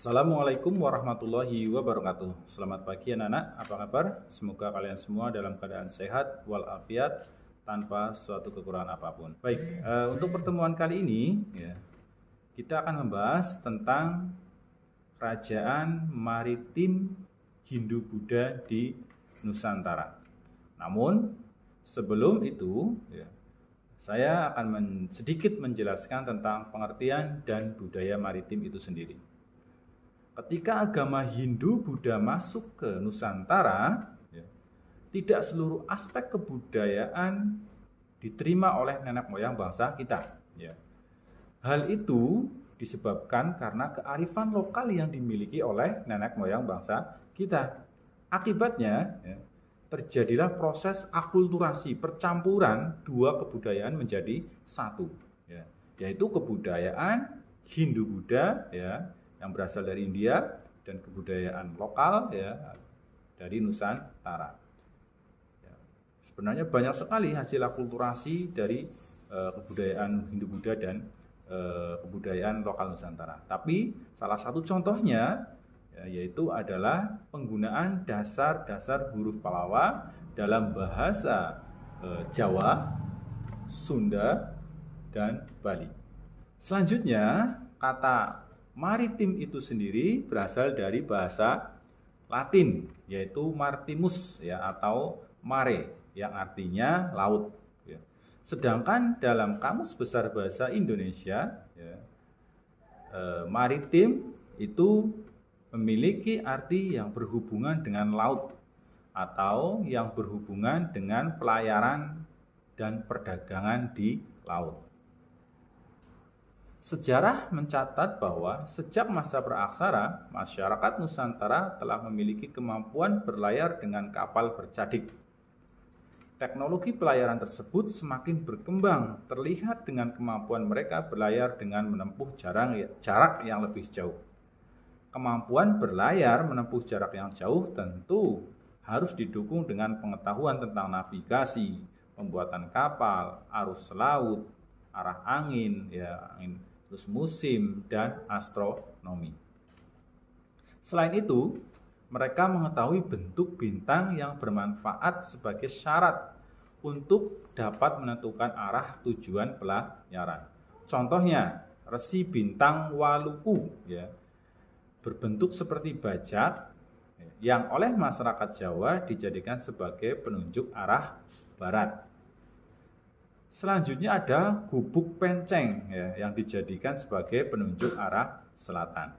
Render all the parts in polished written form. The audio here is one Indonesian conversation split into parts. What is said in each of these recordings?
Assalamualaikum warahmatullahi wabarakatuh. Selamat pagi anak-anak, apa kabar? Semoga kalian semua dalam keadaan sehat walafiat tanpa suatu kekurangan apapun. Baik, untuk pertemuan kali ini ya, kita akan membahas tentang kerajaan maritim Hindu-Buddha di Nusantara. Namun sebelum itu ya, saya akan sedikit menjelaskan tentang pengertian dan budaya maritim itu sendiri. Ketika agama Hindu-Buddha masuk ke Nusantara, ya, tidak seluruh aspek kebudayaan diterima oleh nenek moyang bangsa kita. Ya. Hal itu disebabkan karena kearifan lokal yang dimiliki oleh nenek moyang bangsa kita. Akibatnya, ya, terjadilah proses akulturasi, percampuran dua kebudayaan menjadi satu, ya, yaitu kebudayaan Hindu-Buddha, ya, yang berasal dari India dan kebudayaan lokal ya dari Nusantara. Ya, sebenarnya banyak sekali hasil akulturasi dari kebudayaan Hindu-Buddha dan kebudayaan lokal Nusantara. Tapi salah satu contohnya ya, yaitu adalah penggunaan dasar-dasar huruf Pallawa dalam bahasa Jawa, Sunda, dan Bali. Selanjutnya, kata maritim itu sendiri berasal dari bahasa Latin, yaitu martimus ya, atau mare, yang artinya laut. Ya. Sedangkan dalam Kamus Besar Bahasa Indonesia, ya, maritim itu memiliki arti yang berhubungan dengan laut atau yang berhubungan dengan pelayaran dan perdagangan di laut. Sejarah mencatat bahwa sejak masa praaksara, masyarakat Nusantara telah memiliki kemampuan berlayar dengan kapal bercadik. Teknologi pelayaran tersebut semakin berkembang, terlihat dengan kemampuan mereka berlayar dengan menempuh jarak yang lebih jauh. Kemampuan berlayar menempuh jarak yang jauh tentu harus didukung dengan pengetahuan tentang navigasi, pembuatan kapal, arus laut, arah angin, terus musim, dan astronomi. Selain itu, mereka mengetahui bentuk bintang yang bermanfaat sebagai syarat untuk dapat menentukan arah tujuan pelayaran. Contohnya, resi bintang Waluku ya, berbentuk seperti bajak yang oleh masyarakat Jawa dijadikan sebagai penunjuk arah barat. Selanjutnya ada gubuk penceng ya, yang dijadikan sebagai penunjuk arah selatan.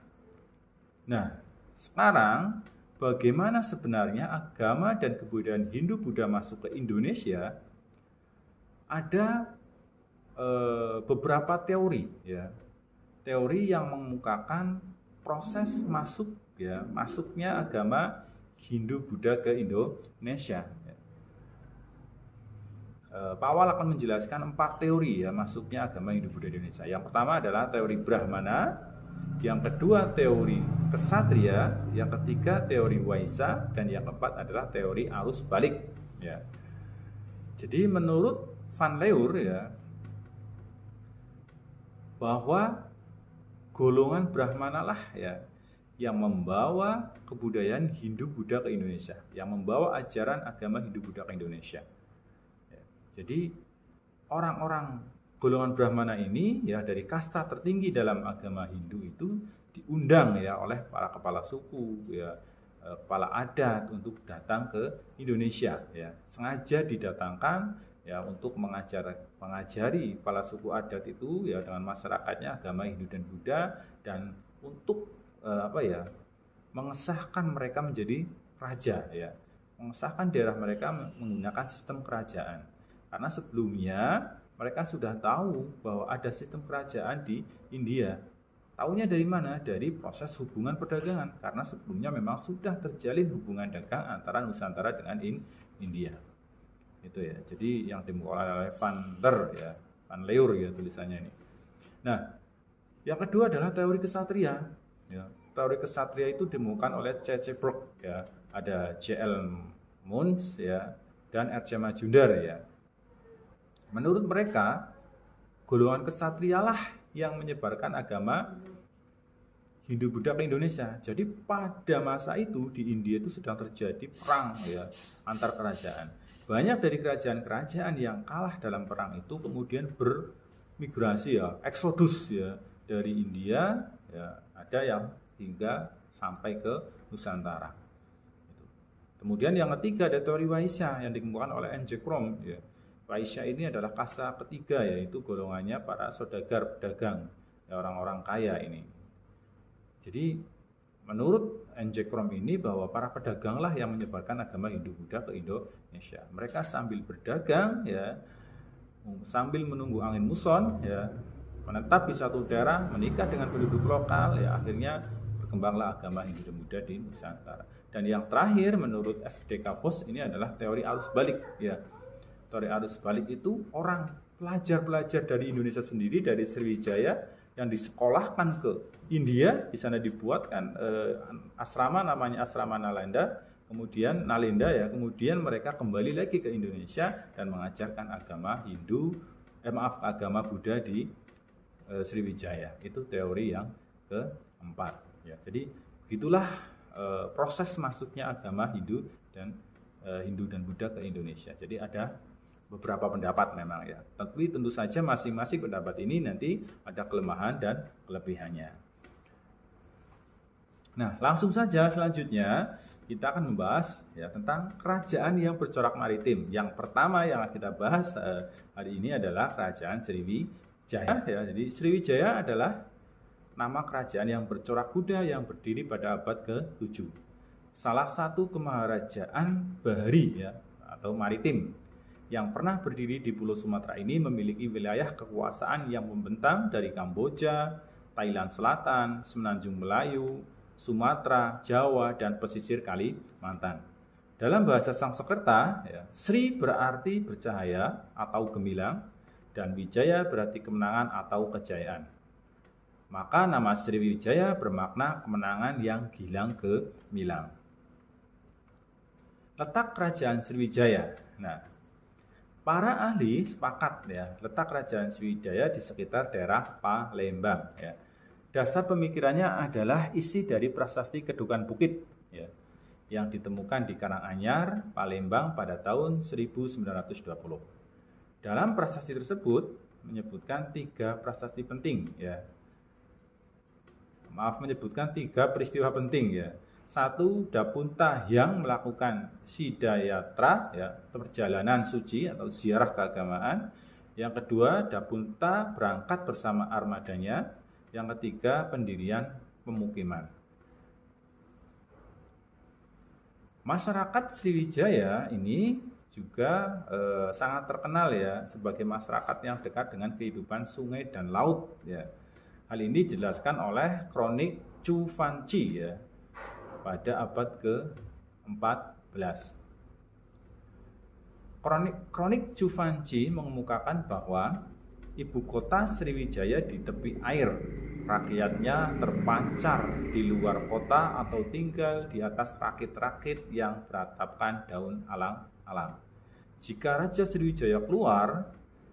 Nah, sekarang bagaimana sebenarnya agama dan kebudayaan Hindu-Buddha masuk ke Indonesia? Ada beberapa teori ya. Teori yang mengemukakan proses masuknya agama Hindu-Buddha ke Indonesia. Pak Awal akan menjelaskan 4 teori ya masuknya agama Hindu-Buddha di Indonesia. Yang pertama adalah teori Brahmana, yang kedua teori Ksatria, yang ketiga teori Waisa, dan yang keempat adalah teori arus balik. Ya. Jadi menurut Van Leur ya, bahwa golongan Brahmana lah ya yang membawa kebudayaan Hindu-Buddha ke Indonesia, yang membawa ajaran agama Hindu-Buddha ke Indonesia. Jadi orang-orang golongan Brahmana ini ya dari kasta tertinggi dalam agama Hindu itu diundang ya oleh para kepala suku ya, kepala adat untuk datang ke Indonesia ya. Sengaja didatangkan ya untuk mengajari kepala suku adat itu ya dengan masyarakatnya agama Hindu dan Buddha, dan untuk mengesahkan mereka menjadi raja ya. Mengesahkan daerah mereka menggunakan sistem kerajaan. Karena sebelumnya mereka sudah tahu bahwa ada sistem kerajaan di India. Tahunya dari mana? Dari proses hubungan perdagangan. Karena sebelumnya memang sudah terjalin hubungan dagang antara Nusantara dengan India. Itu ya. Jadi yang dimulai oleh Van Leur ya tulisannya ini. Nah, yang kedua adalah teori kesatria. Ya, teori kesatria itu ditemukan oleh C.C. Brook ya. Ada J.L. Muns ya dan R.C. Majumdar ya. Menurut mereka, golongan ksatria lah yang menyebarkan agama Hindu-Buddha ke Indonesia. Jadi pada masa itu di India itu sedang terjadi perang ya antar kerajaan. Banyak dari kerajaan-kerajaan yang kalah dalam perang itu kemudian bermigrasi ya, eksodus ya dari India ya, ada yang hingga sampai ke Nusantara. Kemudian yang ketiga ada teori Waisya yang dikemukakan oleh N.J. Crom ya. Waisya ini adalah kasta ketiga, yaitu golongannya para saudagar pedagang ya, orang-orang kaya ini. Jadi menurut N.J. Crom ini bahwa para pedaganglah yang menyebarkan agama Hindu-Buddha ke Indonesia. Mereka sambil berdagang ya, sambil menunggu angin muson ya, menetap di satu daerah, menikah dengan penduduk lokal ya, akhirnya berkembanglah agama Hindu dan Buddha di Nusantara. Dan yang terakhir menurut F.D.K. Bos ini adalah teori arus balik ya. Teori arus balik itu orang pelajar-pelajar dari Indonesia sendiri, dari Sriwijaya yang disekolahkan ke India, di sana dibuatkan asrama namanya asrama Nalanda, kemudian Nalanda ya, kemudian mereka kembali lagi ke Indonesia dan mengajarkan agama agama Buddha di Sriwijaya. Itu teori yang keempat ya. Jadi begitulah proses masuknya agama Hindu dan Buddha ke Indonesia. Jadi ada beberapa pendapat memang ya. Tapi tentu saja masing-masing pendapat ini nanti ada kelemahan dan kelebihannya. Nah, langsung saja selanjutnya kita akan membahas ya tentang kerajaan yang bercorak maritim. Yang pertama yang kita bahas hari ini adalah kerajaan Sriwijaya ya. Jadi Sriwijaya adalah nama kerajaan yang bercorak Buddha yang berdiri pada abad ke-7. Salah satu kemaharajaan bahari ya atau maritim yang pernah berdiri di Pulau Sumatera ini memiliki wilayah kekuasaan yang membentang dari Kamboja, Thailand Selatan, Semenanjung Melayu, Sumatera, Jawa, dan pesisir Kalimantan. Dalam bahasa Sanskerta, ya, Sri berarti bercahaya atau gemilang, dan Wijaya berarti kemenangan atau kejayaan. Maka nama Sriwijaya bermakna kemenangan yang gilang gemilang. Letak kerajaan Sriwijaya. Nah, para ahli sepakat ya, letak kerajaan Sriwijaya di sekitar daerah Palembang ya. Dasar pemikirannya adalah isi dari prasasti Kedukan Bukit ya, yang ditemukan di Karanganyar, Palembang pada tahun 1920. Dalam prasasti tersebut menyebutkan tiga peristiwa penting ya. Satu, Dapunta yang melakukan Sidayatra ya, perjalanan suci atau ziarah keagamaan. Yang kedua, Dapunta berangkat bersama armadanya. Yang ketiga, pendirian pemukiman. Masyarakat Sriwijaya ini juga sangat terkenal ya sebagai masyarakat yang dekat dengan kehidupan sungai dan laut ya. Hal ini dijelaskan oleh kronik Chu Van Chi ya pada abad ke-14. Kronik Chu Van Chi mengemukakan bahwa ibu kota Sriwijaya di tepi air. Rakyatnya terpancar di luar kota atau tinggal di atas rakit-rakit yang beratapkan daun alang-alang. Jika Raja Sriwijaya keluar,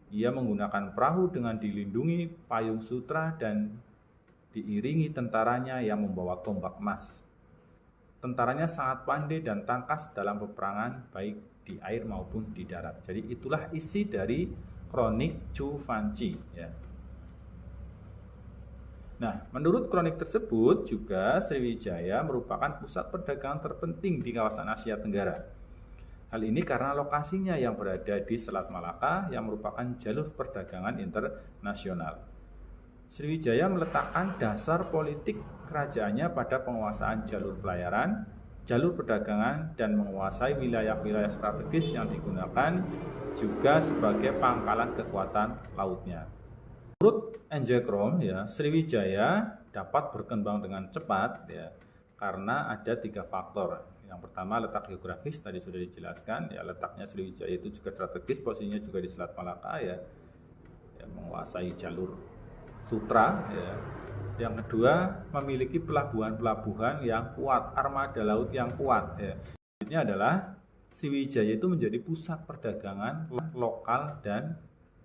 ia menggunakan perahu dengan dilindungi payung sutra dan diiringi tentaranya yang membawa tombak emas. Tentaranya sangat pandai dan tangkas dalam peperangan baik di air maupun di darat. Jadi itulah isi dari kronik Chu Van Chi ya. Nah, menurut kronik tersebut juga Sriwijaya merupakan pusat perdagangan terpenting di kawasan Asia Tenggara. Hal ini karena lokasinya yang berada di Selat Malaka yang merupakan jalur perdagangan internasional. Sriwijaya meletakkan dasar politik kerajaannya pada penguasaan jalur pelayaran, jalur perdagangan, dan menguasai wilayah-wilayah strategis yang digunakan juga sebagai pangkalan kekuatan lautnya. Menurut N.J. Crom ya, Sriwijaya dapat berkembang dengan cepat ya karena ada 3 faktor. Yang pertama letak geografis tadi sudah dijelaskan ya, letaknya Sriwijaya itu juga strategis, posisinya juga di Selat Malaka ya, menguasai jalur sutra ya. Yang kedua memiliki pelabuhan-pelabuhan yang kuat, armada laut yang kuat ya. Selanjutnya adalah Sriwijaya itu menjadi pusat perdagangan lokal dan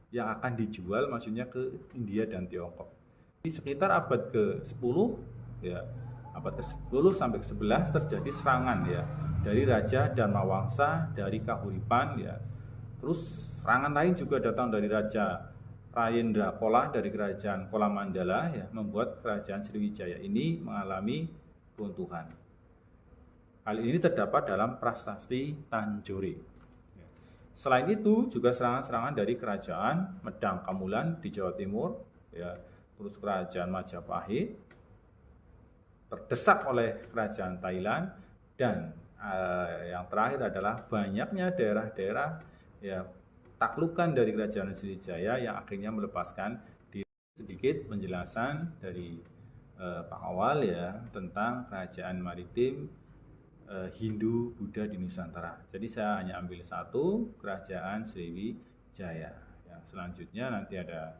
yang akan dijual maksudnya ke India dan Tiongkok. Di sekitar abad ke-10 ya, abad ke-10 sampai ke-11 terjadi serangan ya dari Raja Dharmawangsa dari Kahuripan ya. Terus serangan lain juga datang dari Raja Rayendra Kola dari kerajaan Kola Mandala ya, membuat kerajaan Sriwijaya ini mengalami runtuhan. Hal ini terdapat dalam Prasasti Tanjore. Selain itu juga serangan-serangan dari kerajaan Medang Kamulan di Jawa Timur ya, terus kerajaan Majapahit terdesak oleh kerajaan Thailand, dan yang terakhir adalah banyaknya daerah-daerah ya taklukan dari kerajaan Sriwijaya yang akhirnya melepaskan diri. Sedikit penjelasan dari Pak Awal ya tentang kerajaan maritim Hindu Buddha di Nusantara. Jadi saya hanya ambil satu, kerajaan Sriwijaya. Ya, selanjutnya nanti ada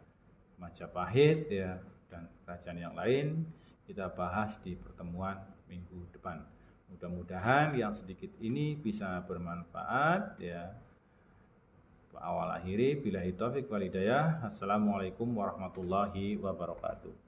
Majapahit ya dan kerajaan yang lain kita bahas di pertemuan minggu depan. Mudah-mudahan yang sedikit ini bisa bermanfaat ya. Awal akhiri billahi taufik wal hidayah. Assalamualaikum warahmatullahi wabarakatuh.